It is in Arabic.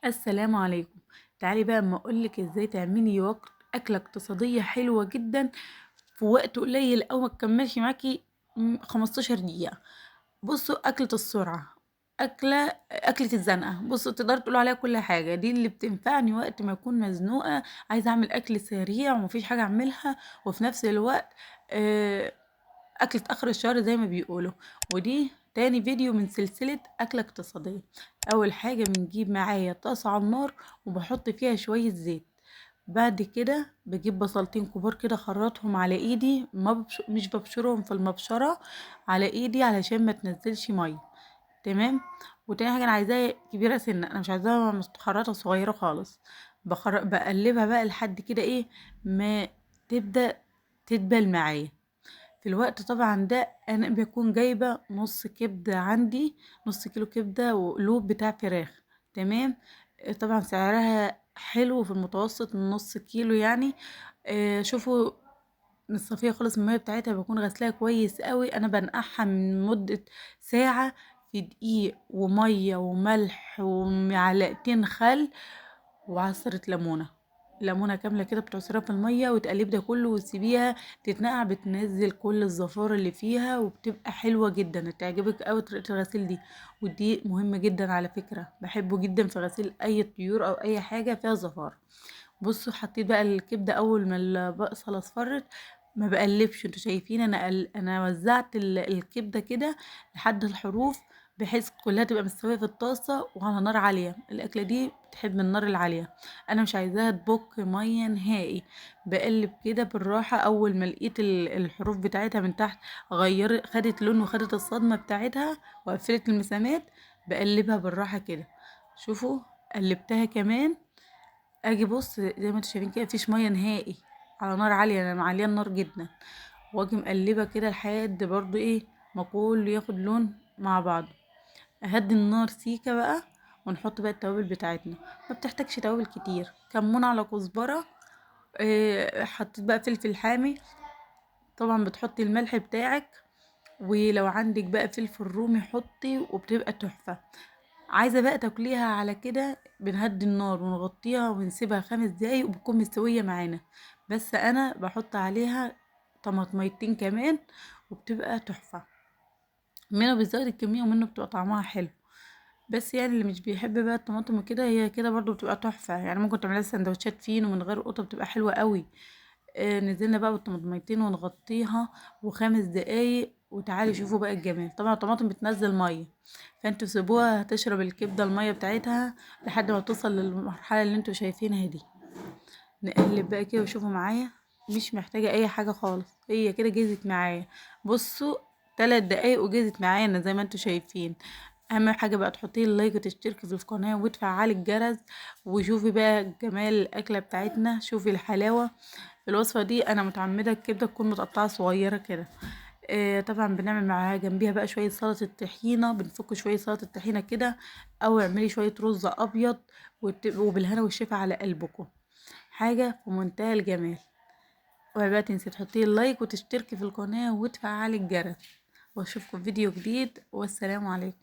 السلام عليكم. تعالي بقى اما اقولك ازاي تعملي اكله اقتصاديه حلوه جدا في وقت قليل او ما تكملش معاكي 15 دقيقه. بصوا، اكله السرعه، اكله الزنقه. بصوا، تقدروا تقولوا عليها كل حاجه. دي اللي بتنفعني وقت ما اكون مزنوقه، عايزه اعمل اكل سريع ومفيش حاجه اعملها، وفي نفس الوقت آه، أكلة آخر الشهر زي ما بيقولوا. ودي تاني فيديو من سلسلة أكلة اقتصادية. أول حاجة بنجيب معايا طاسة على النار وبحط فيها شوية زيت. بعد كده بجيب بصلتين كبار كده، خرطهم على ايدي، مش ببشرهم في المبشرة، على ايدي علشان ما تنزلش مية. تمام. وتاني حاجة انا عايزاها كبيرة سنة، انا مش عايزاها متخرطة صغيرة خالص. بقلبها بقى لحد كده ايه ما تبدأ تدبل معايا. في الوقت طبعا ده انا بكون جايبه نص كبده عندي، نص كيلو كبده وقلوب بتاع فراخ. تمام. طبعا سعرها حلو في المتوسط من نص كيلو يعني. شوفوا، مصفيه خالص من الميه بتاعتها، بكون غسلاها كويس قوي. انا بنقعها من مده ساعه في دقيق وميه وملح ومعلقتين خل وعصرة ليمونة كاملة كده، بتعصرها في المية وتقلب ده كله وتسيبيها تتنقع، بتنزل كل الزفارة اللي فيها وبتبقى حلوة جدا. تعجبك اوي طريقة الغسيل دي. والدقيق مهم جدا على فكرة، بحبه جدا في غسيل اي طيور او اي حاجة فيها زفارة. بصوا، حطيت بقى الكبدة اول ما البصلة اصفرت. ما بقلبش، انتوا شايفين انا وزعت الكبدة كده لحد الحروف، بحيث كلها تبقى مستوية في الطاسة وعلى نار عالية. الأكلة دي بتحب النار العالية، أنا مش عايزاها تبك مية نهائي. بقلب كده بالراحة، أول ما لقيت الحروف بتاعتها من تحت خدت لون وخدت الصدمة بتاعتها وقفلت المسامات، بقلبها بالراحة كده. شوفوا، قلبتها كمان. اجي بص زي ما انتوا شايفين كده مفيش ميه نهائي، على نار عاليه، انا معليه النار جدا. واجي مقلبه كده لحد برضو ايه ما كله ياخد لون مع بعض. اهدي النار سيكه بقى، ونحط بقى التوابل بتاعتنا. ما بتحتاجش توابل كتير، كمون على كزبره. حطيت بقى فلفل حامي، طبعا بتحطي الملح بتاعك، ولو عندك بقى فلفل رومي حطي وبتبقى تحفه. عايزه بقى تاكليها على كده، بنهدي النار ونغطيها ونسيبها 5 دقايق وبتكون مستويه معانا. بس انا بحط عليها طماطميتين كمان وبتبقى تحفه. منه بيزود الكميه ومنه بتبقى طعمها حلو. بس يعني اللي مش بيحب بقى الطماطم وكده، هي كده برضو بتبقى تحفه. يعني ممكن تعملها سندوتشات فين ومن غير قطه، بتبقى حلوه قوي. نزلنا بقى بالطماطميتين ونغطيها و5 دقايق، وتعالي شوفوا بقى الجمال. طبعا الطماطم بتنزل ميه، فانتوا سيبوها هتشرب الكبده الميه بتاعتها لحد ما توصل للمرحله اللي انتوا شايفينها دي. نقلب بقى كده وشوفوا معايا، مش محتاجه اي حاجه خالص، هي كده جهزت معايا. بصوا، 3 دقايق وجهزت معانا زي ما انتوا شايفين. اهم حاجه بقى تحطي اللايك وتشتركي في القناه وتفعلي الجرس. وشوفي بقى جمال الاكله بتاعتنا، شوفي الحلاوه. الوصفه دي انا متعمده الكبده تكون متقطعه صغيره كده. طبعا بنعمل معاها جنبيها بقى شويه سلطه الطحينه، بنفك شويه سلطه الطحينه كده، او اعملي شويه رز ابيض. وبالهنا والشفا على قلبكم، حاجه في منتهى الجمال. وبقى تنسي تحطي اللايك وتشتركي في القناه وتفعلي الجرس. واشوفكم في فيديو جديد، والسلام عليكم.